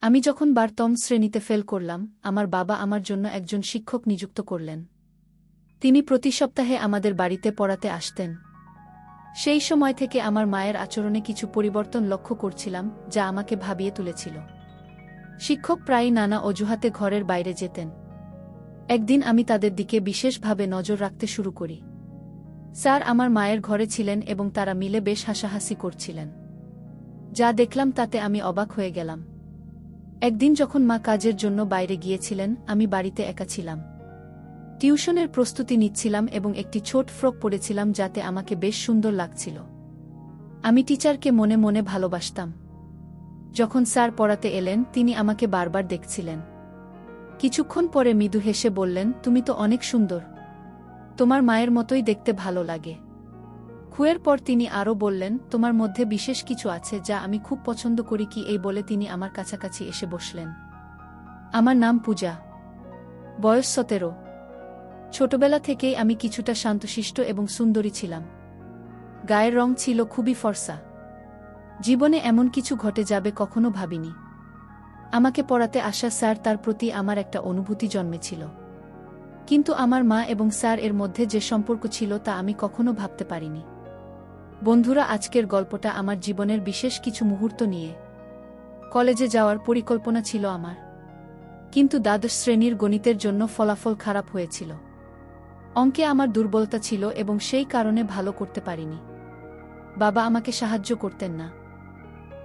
আমি যখন ১২তম শ্রেণীতে ফেল করলাম, আমার বাবা আমার জন্য একজন শিক্ষক নিযুক্ত করলেন। তিনি প্রতি সপ্তাহে আমাদের বাড়িতে পড়াতে আসতেন। সেই সময় থেকে আমার মায়ের আচরণে কিছু পরিবর্তন লক্ষ্য করছিলাম, যা আমাকে ভাবিয়ে তুলেছিল। শিক্ষক প্রায়ই নানা অজুহাতে ঘরের বাইরে যেতেন। একদিন আমি তাদের দিকে বিশেষভাবে নজর রাখতে শুরু করি। স্যার আমার মায়ের ঘরে ছিলেন এবং তারা মিলে বেশ হাসাহাসি করছিলেন। যা দেখলাম তাতে আমি অবাক হয়ে গেলাম। একদিন যখন মা কাজের জন্য বাইরে গিয়েছিলেন, আমি বাড়িতে একা ছিলাম। টিউশনের প্রস্তুতি নিচ্ছিলাম এবং একটি ছোট ফ্রক পরেছিলাম যাতে আমাকে বেশ সুন্দর লাগছিল। আমি টিচারকে মনে মনে ভালোবাসতাম। যখন স্যার পড়াতে এলেন, তিনি আমাকে বারবার দেখছিলেন। কিছুক্ষণ পরে মৃদু হেসে বললেন, তুমি তো অনেক সুন্দর। তোমার মায়ের মতোই দেখতে ভালো লাগে। খুয়ের পর তিনি আরও বললেন, তোমার মধ্যে বিশেষ কিছু আছে যা আমি খুব পছন্দ করি। কি এই বলে তিনি আমার কাছাকাছি এসে বসলেন। আমার নাম পূজা। বয়স ১৭। ছোটবেলা থেকেই আমি কিছুটা শান্তশিষ্ট এবং সুন্দরী ছিলাম। গায়ের রং ছিল খুবই ফর্সা। জীবনে এমন কিছু ঘটে যাবে কখনো ভাবিনি। আমাকে পড়াতে আসা স্যার, তার প্রতি আমার একটা অনুভূতি জন্মেছিল। কিন্তু আমার মা এবং স্যার এর মধ্যে যে সম্পর্ক ছিল তা আমি কখনো ভাবতে পারিনি। বন্ধুরা, আজকের গল্পটা আমার জীবনের বিশেষ কিছু মুহূর্ত নিয়ে। কলেজে যাওয়ার পরিকল্পনা ছিল আমার, কিন্তু দ্বাদশ শ্রেণীর গণিতের জন্য ফলাফল খারাপ হয়েছিল। অঙ্কে আমার দুর্বলতা ছিল এবং সেই কারণে ভালো করতে পারিনি। বাবা আমাকে সাহায্য করতেন না।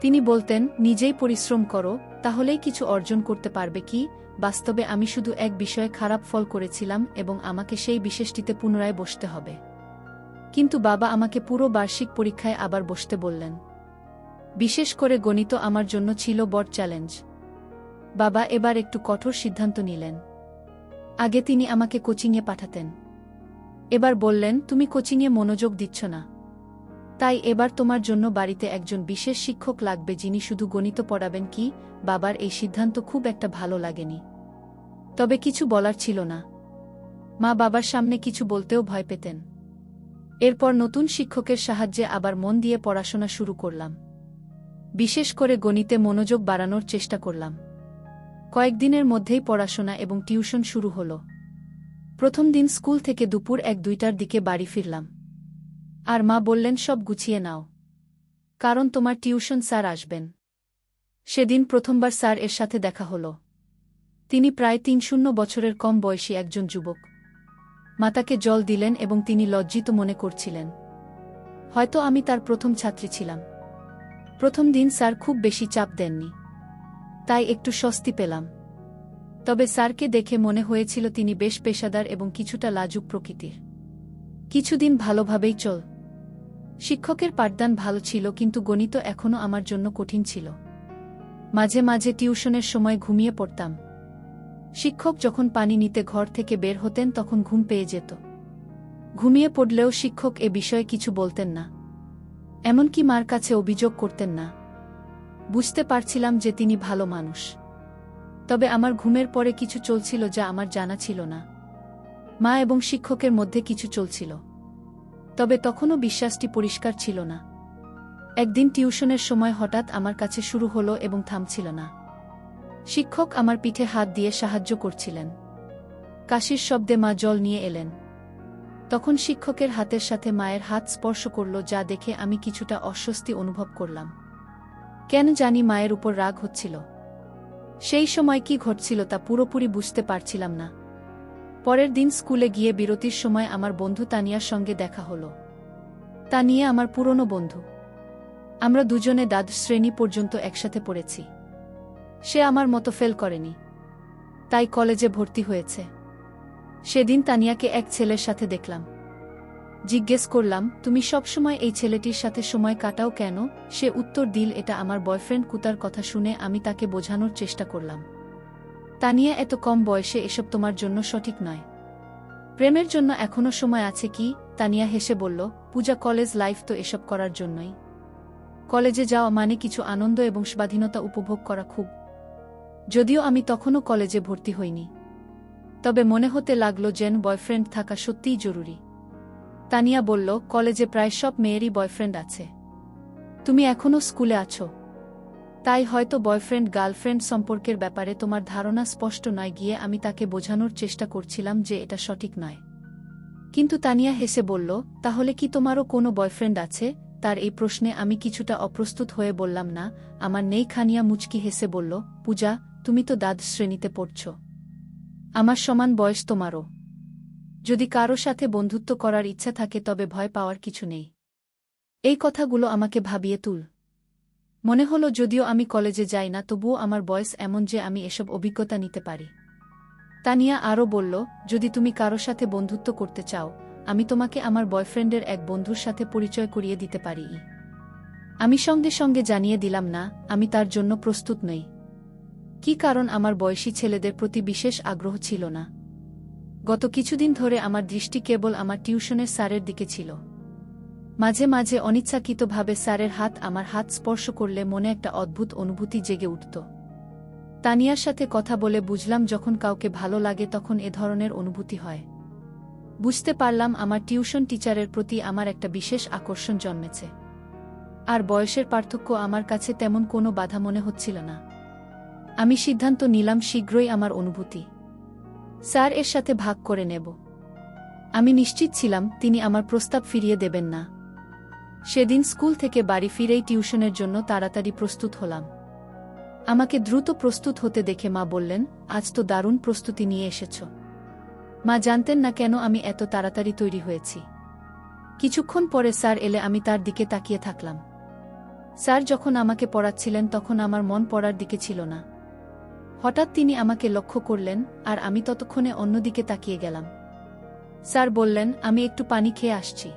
তিনি বলতেন, নিজেই পরিশ্রম করো, তাহলেই কিছু অর্জন করতে পারবে। কি বাস্তবে আমি শুধু এক বিষয়ে খারাপ ফল করেছিলাম এবং আমাকে সেই বিশেষটিতে পুনরায় বসতে হবে। কিন্তু বাবা আমাকে পুরো বার্ষিক পরীক্ষায় আবার বসতে বললেন। বিশেষ করে গণিত আমার জন্য ছিল বড় চ্যালেঞ্জ। বাবা এবার একটু কঠোর সিদ্ধান্ত নিলেন। আগে তিনি আমাকে কোচিংয়ে পাঠাতেন। এবার বললেন, তুমি কোচিংয়ে মনোযোগ দিচ্ছ না, তাই এবার তোমার জন্য বাড়িতে একজন বিশেষ শিক্ষক লাগবে যিনি শুধু গণিত পড়াবেন। কি বাবার এই সিদ্ধান্ত খুব একটা ভালো লাগেনি, তবে কিছু বলার ছিল না। মা বাবার সামনে কিছু বলতেও ভয় পেতেন। এরপর নতুন শিক্ষকের সাহায্যে আবার মন দিয়ে পড়াশোনা শুরু করলাম। বিশেষ করে গণিতে মনোযোগ বাড়ানোর চেষ্টা করলাম। কয়েকদিনের মধ্যেই পড়াশোনা এবং টিউশন শুরু হলো। প্রথম দিন স্কুল থেকে দুপুর ১-২টার দিকে বাড়ি ফিরলাম। আর মা বললেন, সব গুছিয়ে নাও, কারণ তোমার টিউশন স্যার আসবেন। সেদিন প্রথমবার স্যার এর সাথে দেখা হলো। তিনি প্রায় ৩০ বছরের কম বয়সী একজন যুবক। মাতাকে জল দিলেন এবং তিনি লজ্জিত মনে করছিলেন। হয়তো আমি তার প্রথম ছাত্রী ছিলাম। প্রথম দিন স্যার খুব বেশি চাপ দেননি, তাই একটু স্বস্তি পেলাম। তবে স্যারকে দেখে মনে হয়েছিল তিনি বেশ পেশাদার এবং কিছুটা লাজুক প্রকৃতির। কিছুদিন ভালোভাবেই চল। শিক্ষকের পাঠদান ভালো ছিল, কিন্তু গণিত এখনও আমার জন্য কঠিন ছিল। মাঝে মাঝে টিউশনের সময় ঘুমিয়ে পড়তাম। শিক্ষক যখন পানি নিতে ঘর থেকে বের হতেন তখন ঘুম পেয়ে যেত। ঘুমিয়ে পড়লেও শিক্ষক এ বিষয়ে কিছু বলতেন না, এমনকি মার কাছে অভিযোগ করতেন না। বুঝতে পারছিলাম যে তিনি ভালো মানুষ। তবে আমার ঘুমের পরে কিছু চলছিল যা আমার জানা ছিল না। মা এবং শিক্ষকের মধ্যে কিছু চলছিল, তবে তখনও বিশ্বাসটি পরিষ্কার ছিল না। একদিন টিউশনের সময় হঠাৎ আমার কাছে শুরু হলো এবং থামছিল না। শিক্ষক আমার পিঠে হাত দিয়ে সাহায্য করছিলেন। কাশির শব্দে মা জল নিয়ে এলেন। তখন শিক্ষকের হাতের সাথে মায়ের হাত স্পর্শ করল, যা দেখে আমি কিছুটা অস্বস্তি অনুভব করলাম। কেন জানি মায়ের উপর রাগ হচ্ছিল। সেই সময় কি ঘটছিল তা পুরোপুরি বুঝতে পারছিলাম না। পরের দিন স্কুলে গিয়ে বিরতির সময় আমার বন্ধু তানিয়ার সঙ্গে দেখা হলো। তানিয়া আমার পুরনো বন্ধু। আমরা দুজনে দ্বাদশ শ্রেণী পর্যন্ত একসাথে পড়েছি। সে আমার মতো ফেল করেনি, তাই কলেজে ভর্তি হয়েছে। সেদিন তানিয়াকে এক ছেলের সাথে দেখলাম। জিজ্ঞেস করলাম, তুমি সবসময় এই ছেলেটির সাথে সময় কাটাও কেন? সে উত্তর দিল, এটা আমার বয়ফ্রেন্ড। কুতার কথা শুনে আমি তাকে বোঝানোর চেষ্টা করলাম, তানিয়া, এত কম বয়সে এসব তোমার জন্য সঠিক নয়। প্রেমের জন্য এখনো সময় আছে। কি? তানিয়া হেসে বলল, পূজা, কলেজ লাইফ তো এসব করার জন্যই। কলেজে যাওয়া মানে কিছু আনন্দ এবং স্বাধীনতা উপভোগ করা। খুব যদিও আমি তখনও কলেজে ভর্তি হইনি, তবে মনে হতে লাগলো যেন বয়ফ্রেন্ড থাকা সত্যিই জরুরি। তানিয়া বলল, কলেজে প্রায় সব মেয়েরই বয়ফ্রেন্ড আছে। তুমি এখনও স্কুলে আছো। তাই হয়তো বয়ফ্রেন্ড গার্লফ্রেন্ড সম্পর্কের ব্যাপারে তোমার ধারণা স্পষ্ট নয়। গিয়ে আমি তাকে বোঝানোর চেষ্টা করছিলাম যে এটা সঠিক নয়। কিন্তু তানিয়া হেসে বলল, তাহলে কি তোমারও কোনো বয়ফ্রেন্ড আছে? তার এই প্রশ্নে আমি কিছুটা অপ্রস্তুত হয়ে বললাম, না আমার নেই। খানিয়া মুচকি হেসে বলল, পূজা, তুমি তো দ্বাদশ শ্রেণীতে পড়ছ। আমার সমান বয়স তোমারও। যদি কারো সাথে বন্ধুত্ব করার ইচ্ছা থাকে তবে ভয় পাওয়ার কিছু নেই। এই কথাগুলো আমাকে ভাবিয়ে তুল। মনে হলো যদিও আমি কলেজে যাই না তবুও আমার বয়স এমন যে আমি এসব অভিজ্ঞতা নিতে পারি। তানিয়া আরও বলল, যদি তুমি কারো সাথে বন্ধুত্ব করতে চাও, আমি তোমাকে আমার বয়ফ্রেন্ডের এক বন্ধুর সাথে পরিচয় করিয়ে দিতে পারি। আমি সঙ্গে সঙ্গে জানিয়ে দিলাম, না, আমি তার জন্য প্রস্তুত নই। কি কারণ? আমার বয়সী ছেলেদের প্রতি বিশেষ আগ্রহ ছিল না। গত কিছুদিন ধরে আমার দৃষ্টি কেবল আমার টিউশনের স্যারের দিকে ছিল। মাঝে মাঝে অনিচ্ছাকৃতভাবে স্যারের হাত আমার হাত স্পর্শ করলে মনে একটা অদ্ভুত অনুভূতি জেগে উঠত। তানিয়ার সাথে কথা বলে বুঝলাম যখন কাউকে ভালো লাগে তখন এ ধরনের অনুভূতি হয়। বুঝতে পারলাম আমার টিউশন টিচারের প্রতি আমার একটা বিশেষ আকর্ষণ জন্মেছে। আর বয়সের পার্থক্য আমার কাছে তেমন কোনো বাধা মনে হচ্ছিল না। আমি সিদ্ধান্ত নিলাম শীঘ্রই আমার অনুভূতি স্যার এর সাথে ভাগ করে নেব। আমি নিশ্চিত ছিলাম তিনি আমার প্রস্তাব ফিরিয়ে দেবেন না। সেদিন স্কুল থেকে বাড়ি ফিরেই টিউশনের জন্য তাড়াতাড়ি প্রস্তুত হলাম। আমাকে দ্রুত প্রস্তুত হতে দেখে মা বললেন, আজ তো দারুণ প্রস্তুতি নিয়ে এসেছ। মা জানতেন না কেন আমি এত তাড়াতাড়ি তৈরি হয়েছি। কিছুক্ষণ পরে স্যার এলে আমি তার দিকে তাকিয়ে থাকলাম। স্যার যখন আমাকে পড়াচ্ছিলেন তখন আমার মন পড়ার দিকে ছিল না। হঠাৎ তিনি আমাকে লক্ষ্য করলেন, আর আমি ততক্ষণে অন্যদিকে তাকিয়ে গেলাম। স্যার বললেন, আমি একটু পানি খেয়ে আসছি,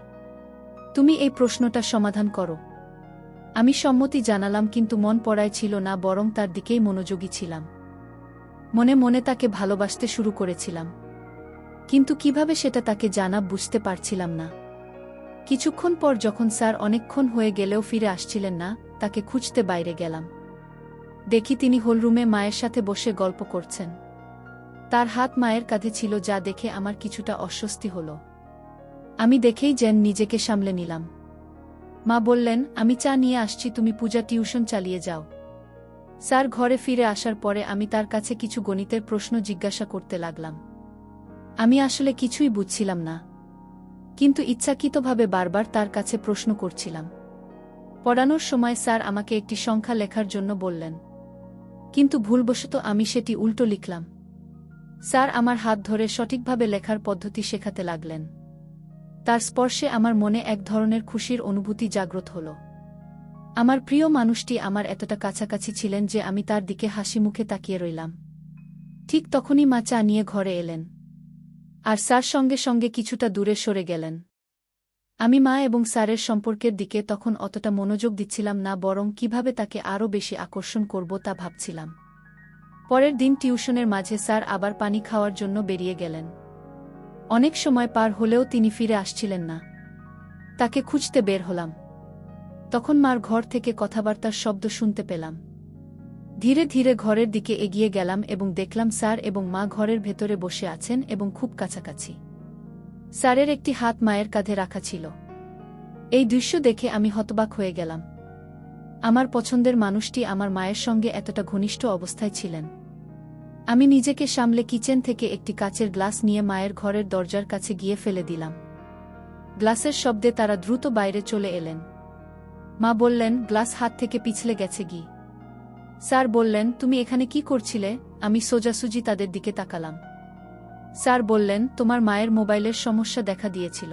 তুমি এই প্রশ্নটা সমাধান করো। আমি সম্মতি জানালাম, কিন্তু মন পড়ায় ছিল না, বরং তার দিকেই মনোযোগী ছিলাম। মনে মনে তাকে ভালোবাসতে শুরু করেছিলাম, কিন্তু কিভাবে সেটা তাকে জানাব বুঝতে পারছিলাম না। কিছুক্ষণ পর যখন স্যার অনেকক্ষণ হয়ে গেলেও ফিরে আসছিলেন না, তাকে খুঁজতে বাইরে গেলাম। দেখি তিনি হলরুমে মায়ের সাথে বসে গল্প করছেন। তার হাত মায়ের কাঁধে ছিল, যা দেখে আমার কিছুটা অস্বস্তি হল। আমি দেখেই যেন নিজেকে সামলে নিলাম। মা বললেন, আমি চা নিয়ে আসছি, তুমি পূজা টিউশন চালিয়ে যাও। স্যার ঘরে ফিরে আসার পরে আমি তার কাছে কিছু গণিতের প্রশ্ন জিজ্ঞাসা করতে লাগলাম। আমি আসলে কিছুই বুঝছিলাম না, কিন্তু ইচ্ছাকৃতভাবে বারবার তার কাছে প্রশ্ন করছিলাম। পড়ানোর সময় স্যার আমাকে একটি সংখ্যা লেখার জন্য বললেন, কিন্তু ভুলবশত আমি সেটি উল্টো লিখলাম। স্যার আমার হাত ধরে সঠিকভাবে লেখার পদ্ধতি শেখাতে লাগলেন। তার স্পর্শে আমার মনে এক ধরনের খুশির অনুভূতি জাগ্রত হল। আমার প্রিয় মানুষটি আমার এতটা কাছাকাছি ছিলেন যে আমি তার দিকে হাসি মুখে তাকিয়ে রইলাম। ঠিক তখনই মা চা নিয়ে ঘরে এলেন, আর স্যার সঙ্গে সঙ্গে কিছুটা দূরে সরে গেলেন। আমি মা এবং স্যারের সম্পর্কের দিকে তখন অতটা মনোযোগ দিচ্ছিলাম না, বরং কিভাবে তাকে আরও বেশি আকর্ষণ করব তা ভাবছিলাম। পরের দিন টিউশনের মাঝে স্যার আবার পানি খাওয়ার জন্য বেরিয়ে গেলেন। অনেক সময় পার হলেও তিনি ফিরে আসছিলেন না। তাকে খুঁজতে বের হলাম। তখন মার ঘর থেকে কথাবার্তার শব্দ শুনতে পেলাম। ধীরে ধীরে ঘরের দিকে এগিয়ে গেলাম এবং দেখলাম স্যার এবং মা ঘরের ভেতরে বসে আছেন এবং খুব কাছাকাছি। স্যারের একটি হাত মায়ের কাঁধে রাখা ছিল। এই দৃশ্য দেখে আমি হতবাক হয়ে গেলাম। আমার পছন্দের মানুষটি আমার মায়ের সঙ্গে এতটা ঘনিষ্ঠ অবস্থায় ছিলেন। আমি নিজেকে সামলে কিচেন থেকে একটি কাচের গ্লাস নিয়ে মায়ের ঘরের দরজার কাছে গিয়ে ফেলে দিলাম। গ্লাসের শব্দে তারা দ্রুত বাইরে চলে এলেন। মা বললেন, গ্লাস হাত থেকে পিছলে গেছে গি। স্যার বললেন, তুমি এখানে কি করছিলে? আমি সোজাসুজি তাদের দিকে তাকালাম। স্যার বললেন, তোমার মায়ের মোবাইলের সমস্যা দেখা দিয়েছিল,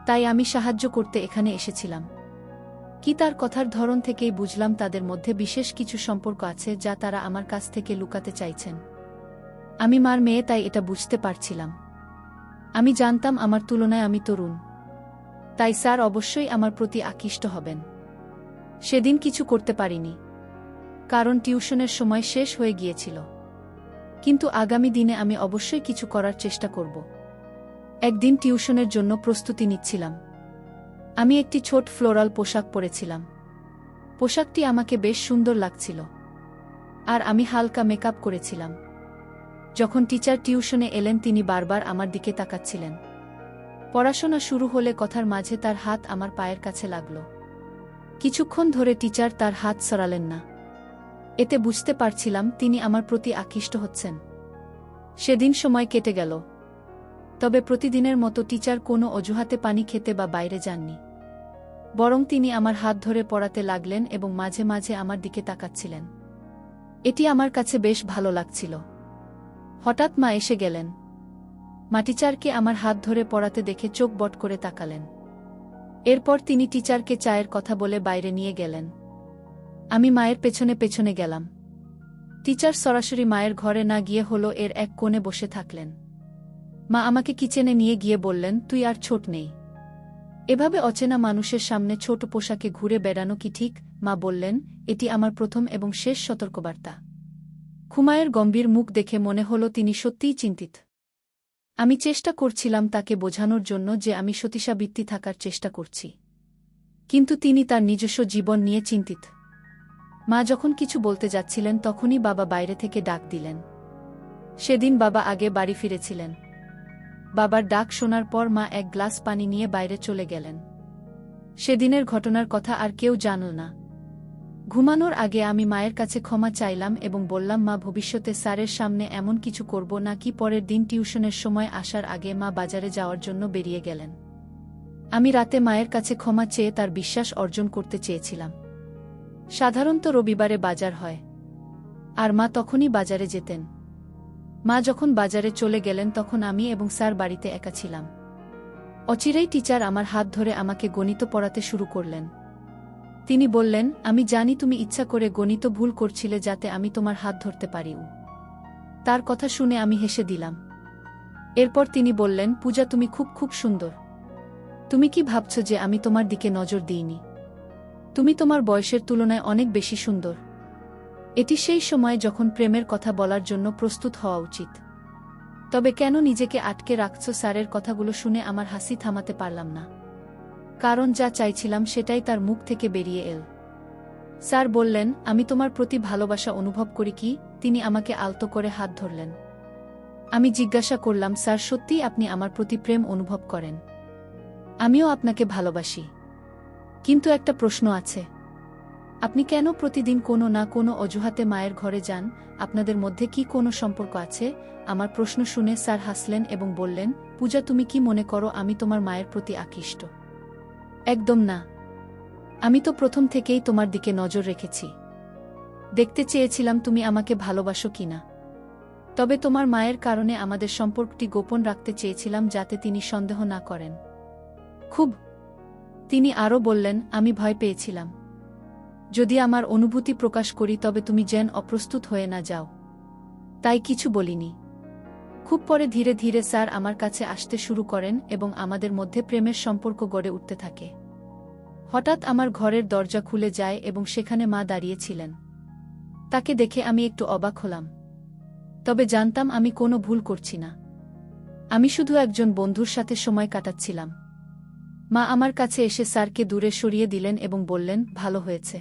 তাই আমি সাহায্য করতে এখানে এসেছিলাম। কি তার কথার ধরন থেকেই বুঝলাম তাদের মধ্যে বিশেষ কিছু সম্পর্ক আছে যা তারা আমার কাছ থেকে লুকাতে চাইছেন। আমি মার মেয়ে, তাই এটা বুঝতে পারছিলাম। আমি জানতাম আমার তুলনায় আমি তরুণ, তাই স্যার অবশ্যই আমার প্রতি আকৃষ্ট হবেন। সেদিন কিছু করতে পারিনি, কারণ টিউশনের সময় শেষ হয়ে গিয়েছিল। কিন্তু আগামী দিনে আমি অবশ্যই কিছু করার চেষ্টা করব। একদিন টিউশনের জন্য প্রস্তুতি নিচ্ছিলাম। আমি একটি ছোট ফ্লোরাল পোশাক পরেছিলাম। পোশাকটি আমাকে বেশ সুন্দর লাগছিল, আর আমি হালকা মেকআপ করেছিলাম। যখন টিচার টিউশনে এলেন তিনি বারবার আমার দিকে তাকাচ্ছিলেন। পড়াশোনা শুরু হলে কথার মাঝে তার হাত আমার পায়ের কাছে লাগল। কিছুক্ষণ ধরে টিচার তার হাত সরালেন না। এতে বুঝতে পারছিলাম তিনি আমার প্রতি আকৃষ্ট হচ্ছেন। সেদিন সময় কেটে গেল। তবে প্রতিদিনের মতো টিচার কোনো অজুহাতে পানি খেতে বা বাইরে যাননি। বরং তিনি আমার হাত ধরে পড়াতে লাগলেন এবং মাঝে মাঝে আমার দিকে তাকাচ্ছিলেন। এটি আমার কাছে বেশ ভালো লাগছিল। হঠাৎ মা এসে গেলেন। মা টিচারকে আমার হাত ধরে পড়াতে দেখে চোখ বট করে তাকালেন। এরপর তিনি টিচারকে চায়ের কথা বলে বাইরে নিয়ে গেলেন। আমি মায়ের পেছনে পেছনে গেলাম। টিচার সরাসরি মায়ের ঘরে না গিয়ে হলো এর এক কোণে বসে থাকলেন। মা আমাকে কিচেনে নিয়ে গিয়ে বললেন, তুই আর ছোট নেই। এভাবে অচেনা মানুষের সামনে ছোট পোশাকে ঘুরে বেড়ানো কি ঠিক? মা বললেন, এটি আমার প্রথম এবং শেষ সতর্কবার্তা। খুমায়ের গম্ভীর মুখ দেখে মনে হলো তিনি সত্যিই চিন্তিত। আমি চেষ্টা করছিলাম তাকে বোঝানোর জন্য যে আমি সতীসাবিত্রী থাকার চেষ্টা করছি, কিন্তু তিনি তার নিজস্ব জীবন নিয়ে চিন্তিত। মা যখন কিছু বলতে যাচ্ছিলেন তখনই বাবা বাইরে থেকে ডাক দিলেন। সেদিন বাবা আগে বাড়ি ফিরেছিলেন। বাবার ডাক শোনার পর মা এক গ্লাস পানি নিয়ে বাইরে চলে গেলেন। সেদিনের ঘটনার কথা আর কেউ জানল না। ঘুমানোর আগে আমি মায়ের কাছে ক্ষমা চাইলাম এবং বললাম, মা, ভবিষ্যতে স্যারের সামনে এমন কিছু করব না। কি পরের দিন টিউশনের সময় আসার আগে মা বাজারে যাওয়ার জন্য বেরিয়ে গেলেন। আমি রাতে মায়ের কাছে ক্ষমা চেয়ে তার বিশ্বাস অর্জন করতে চেয়েছিলাম। সাধারণত রবিবারে বাজার হয়, আর মা তখনই বাজারে যেতেন। মা যখন বাজারে চলে গেলেন তখন আমি এবং স্যার বাড়িতে একা ছিলাম। অচিরেই টিচার আমার হাত ধরে আমাকে গণিত পড়াতে শুরু করলেন। তিনি বললেন, আমি জানি তুমি ইচ্ছা করে গণিত ভুল করছিলে যাতে আমি তোমার হাত ধরতে পারি। তার কথা শুনে আমি হেসে দিলাম। এরপর তিনি বললেন, পূজা, তুমি খুব খুব সুন্দর। তুমি কি ভাবছ যে আমি তোমার দিকে নজর দিইনি? তুমি তোমার বয়সের তুলনায় অনেক বেশি সুন্দর। এটি সেই সময় যখন প্রেমের কথা বলার জন্য প্রস্তুত হওয়া উচিত। তবে কেন নিজেকে আটকে রাখছ? স্যারের কথাগুলো শুনে আমার হাসি থামাতে পারলাম না, কারণ যা চাইছিলাম সেটাই তার মুখ থেকে বেরিয়ে এল। স্যার বললেন, আমি তোমার প্রতি ভালোবাসা অনুভব করি। কি? তিনি আমাকে আলতো করে হাত ধরলেন। আমি জিজ্ঞাসা করলাম, স্যার, সত্যিই আপনি আমার প্রতি প্রেম অনুভব করেন? আমিও আপনাকে ভালোবাসি, কিন্তু একটা প্রশ্ন আছে। আপনি কেন প্রতিদিন কোনো না কোনো অজুহাতে মায়ের ঘরে যান? আপনাদের মধ্যে কি কোনো সম্পর্ক আছে? আমার প্রশ্ন শুনে স্যার হাসলেন এবং বললেন, পূজা, তুমি কি মনে করো আমি তোমার মায়ের প্রতি আকৃষ্ট? একদম না। আমি তো প্রথম থেকেই তোমার দিকে নজর রেখেছি। দেখতে চেয়েছিলাম তুমি আমাকে ভালোবাসো কিনা। তবে তোমার মায়ের কারণে আমাদের সম্পর্কটি গোপন রাখতে চেয়েছিলাম যাতে তিনি সন্দেহ না করেন। খুব। তিনি আরও বললেন, আমি ভয় পেয়েছিলাম যদি আমার অনুভূতি প্রকাশ করি তবে তুমি যেন অপ্রস্তুত হয়ে না যাও, তাই কিছু বলিনি। খুব পরে ধীরে ধীরে স্যার আমার কাছে আসতে শুরু করেন এবং আমাদের মধ্যে প্রেমের সম্পর্ক গড়ে উঠতে থাকে। হঠাৎ আমার ঘরের দরজা খুলে যায় এবং সেখানে মা দাঁড়িয়েছিলেন। তাকে দেখে আমি একটু অবাক হলাম, তবে জানতাম আমি কোনো ভুল করছি না। আমি শুধু একজন বন্ধুর সাথে সময় কাটাচ্ছিলাম। মা আমার কাছে এসে স্যারকে দূরে সরিয়ে দিলেন এবং বললেন, ভালো হয়েছে।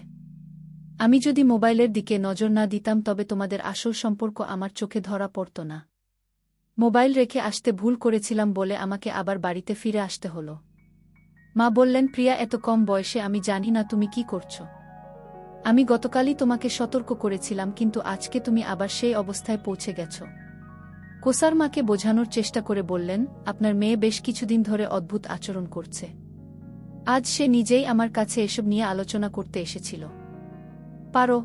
আমি যদি মোবাইলের দিকে নজর না দিতাম তবে তোমাদের আসল সম্পর্ক আমার চোখে ধরা পড়ত না। মোবাইল রেখে আসতে ভুল করেছিলাম বলে আমাকে আবার বাড়িতে ফিরে আসতে হলো। মা বললেন, প্রিয়া, এত কম বয়সে আমি জানি না তুমি কি করছো। আমি গতকালই তোমাকে সতর্ক করেছিলাম, কিন্তু আজকে তুমি আবার সেই অবস্থায় পৌঁছে গেছো। কোসার মাকে বোঝানোর চেষ্টা করে বললেন, আপনার মেয়ে বেশ কিছুদিন ধরে অদ্ভুত আচরণ করছে। আজ সে নিজেই আমার কাছে এসব নিয়ে আলোচনা করতে এসেছিল। পারো।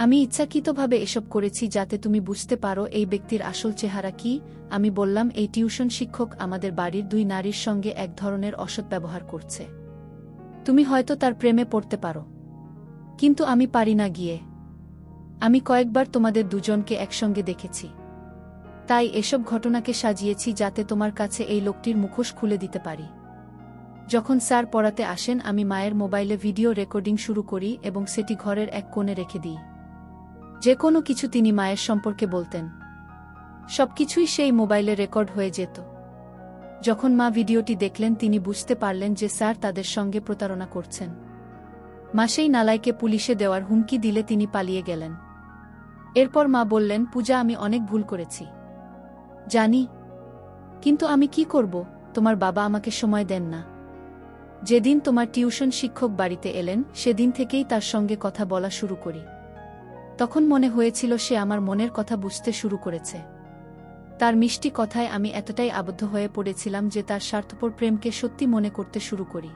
আমি ইচ্ছাকৃতভাবে এসব করেছি যাতে তুমি বুঝতে পারো এই ব্যক্তির আসল চেহারা কি। আমি বললাম, এই টিউশন শিক্ষক আমাদের বাড়ির 2 নারীর সঙ্গে এক ধরনের অসৎ ব্যবহার করছে। তুমি হয়তো তার প্রেমে পড়তে পারো, কিন্তু আমি পারি না গিয়ে। আমি কয়েকবার তোমাদের দুজনকে একসঙ্গে দেখেছি, তাই এসব ঘটনাকে সাজিয়েছি যাতে তোমার কাছে এই লোকটির মুখোশ খুলে দিতে পারি। যখন স্যার পড়াতে আসেন আমি মায়ের মোবাইলে ভিডিও রেকর্ডিং শুরু করি এবং সেটি ঘরের এক কোণে রেখে দিই। যে কোনো কিছু তিনি মায়ের সম্পর্কে বলতেন, সবকিছুই সেই মোবাইলে রেকর্ড হয়ে যেত। যখন মা ভিডিওটি দেখলেন তিনি বুঝতে পারলেন যে স্যার তাদের সঙ্গে প্রতারণা করছেন। মা সেই নালাইকে পুলিশে দেওয়ার হুমকি দিলে তিনি পালিয়ে গেলেন। এরপর মা বললেন, পূজা, আমি অনেক ভুল করেছি জানি, কিন্তু আমি কি করব? তোমার বাবা আমাকে সময় দেন না। যেদিন তোমার টিউশন শিক্ষক বাড়িতে এলেন সেদিন থেকেই তার সঙ্গে কথা বলা শুরু করি। তখন মনে হয়েছিল সে আমার মনের কথা বুঝতে শুরু করেছে। তার মিষ্টি কথায় আমি এতটাই আবদ্ধ হয়ে পড়েছিলাম যে তার স্বার্থপর প্রেমকে সত্যি মনে করতে শুরু করি।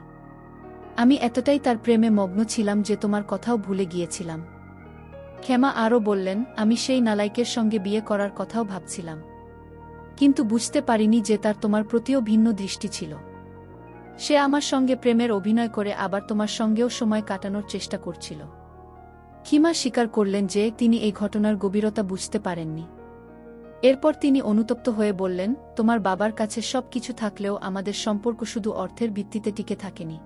আমি এতটাই তার প্রেমে মগ্ন ছিলাম যে তোমার কথাও ভুলে গিয়েছিলাম। ক্ষমা আরও বললেন, আমি সেই নালাইকের সঙ্গে বিয়ে করার কথাও ভাবছিলাম, কিন্তু বুঝতে পারিনি যে তার তোমার প্রতিও ভিন্ন দৃষ্টি ছিল। সে আমার সঙ্গে প্রেমের অভিনয় করে আবার তোমার সঙ্গেও সময় কাটানোর চেষ্টা করছিল। ক্ষমা স্বীকার করলেন যে তিনি এই ঘটনার গভীরতা বুঝতে পারেননি। এরপর তিনি অনুতপ্ত হয়ে বললেন, তোমার বাবার কাছে সব কিছু থাকলেও আমাদের সম্পর্ক শুধু অর্থের ভিত্তিতে টিকে থাকেনি।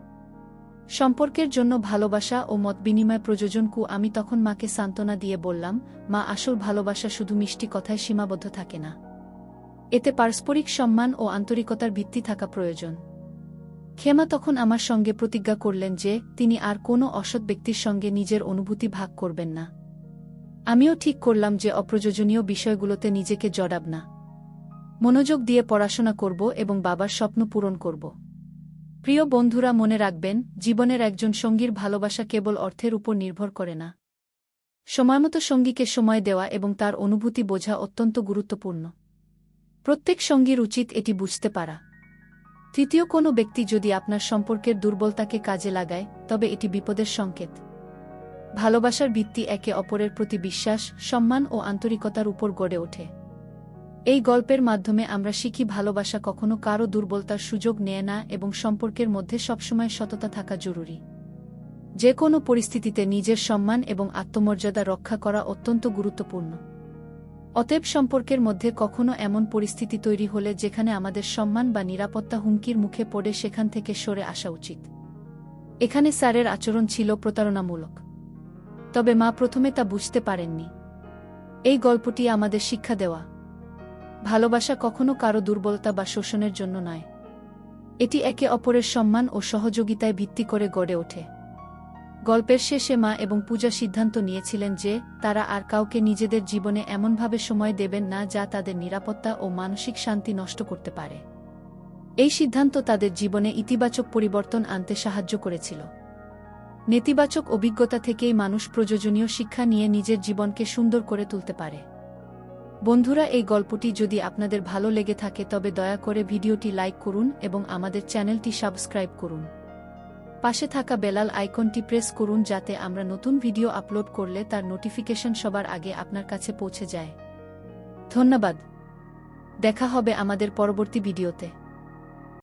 সম্পর্কের জন্য ভালোবাসা ও মতবিনিময় প্রয়োজন। আমি তখন মাকে সান্ত্বনা দিয়ে বললাম, মা, আসল ভালোবাসা শুধু মিষ্টি কথায় সীমাবদ্ধ থাকে না, এতে পারস্পরিক সম্মান ও আন্তরিকতার ভিত্তি থাকা প্রয়োজন। ক্ষমা তখন আমার সঙ্গে প্রতিজ্ঞা করলেন যে তিনি আর কোনো অসৎ ব্যক্তির সঙ্গে নিজের অনুভূতি ভাগ করবেন না। আমিও ঠিক করলাম যে অপ্রয়োজনীয় বিষয়গুলোতে নিজেকে জড়াব না, মনোযোগ দিয়ে পড়াশোনা করব এবং বাবার স্বপ্ন পূরণ করব। প্রিয় বন্ধুরা, মনে রাখবেন, জীবনের একজন সঙ্গীর ভালোবাসা কেবল অর্থের উপর নির্ভর করে না। সময়মতো সঙ্গীকে সময় দেওয়া এবং তার অনুভূতি বোঝা অত্যন্ত গুরুত্বপূর্ণ। প্রত্যেক সঙ্গীর উচিত এটি বুঝতে পারা। তৃতীয় কোনো ব্যক্তি যদি আপনার সম্পর্কের দুর্বলতাকে কাজে লাগায়, তবে এটি বিপদের সংকেত। ভালোবাসার ভিত্তি একে অপরের প্রতি বিশ্বাস, সম্মান ও আন্তরিকতার উপর গড়ে ওঠে। এই গল্পের মাধ্যমে আমরা শিখি ভালোবাসা কখনো কারও দুর্বলতার সুযোগ নেয় না এবং সম্পর্কের মধ্যে সবসময় সততা থাকা জরুরি। যে কোনো পরিস্থিতিতে নিজের সম্মান এবং আত্মমর্যাদা রক্ষা করা অত্যন্ত গুরুত্বপূর্ণ। অতএব সম্পর্কের মধ্যে কখনো এমন পরিস্থিতি তৈরি হলে যেখানে আমাদের সম্মান বা নিরাপত্তা হুমকির মুখে পড়ে, সেখান থেকে সরে আসা উচিত। এখানে স্যারের আচরণ ছিল প্রতারণামূলক, তবে মা প্রথমে তা বুঝতে পারেননি। এই গল্পটি আমাদের শিক্ষা দেওয়া, ভালোবাসা কখনো কারো দুর্বলতা বা শোষণের জন্য নয়, এটি একে অপরের সম্মান ও সহযোগিতায় ভিত্তি করে গড়ে ওঠে। গল্পের শেষে মা এবং পূজা সিদ্ধান্ত নিয়েছিলেন যে তারা আর কাউকে নিজেদের জীবনে এমনভাবে সময় দেবেন না যা তাদের নিরাপত্তা ও মানসিক শান্তি নষ্ট করতে পারে। এই সিদ্ধান্ত তাদের জীবনে ইতিবাচক পরিবর্তন আনতে সাহায্য করেছিল। নেতিবাচক অভিজ্ঞতা থেকেই মানুষ প্রয়োজনীয় শিক্ষা নিয়ে নিজের জীবনকে সুন্দর করে তুলতে পারে। বন্ধুরা, এই গল্পটি যদি আপনাদের ভালো লেগে থাকে তবে দয়া করে ভিডিওটি লাইক করুন এবং আমাদের চ্যানেলটি সাবস্ক্রাইব করুন। পাশে থাকা বেল আইকনটি প্রেস করুন যাতে আমরা নতুন ভিডিও আপলোড করলে তার নোটিফিকেশন সবার আগে আপনার কাছে পৌঁছে যায়। ধন্যবাদ। দেখা হবে আমাদের পরবর্তী ভিডিওতে।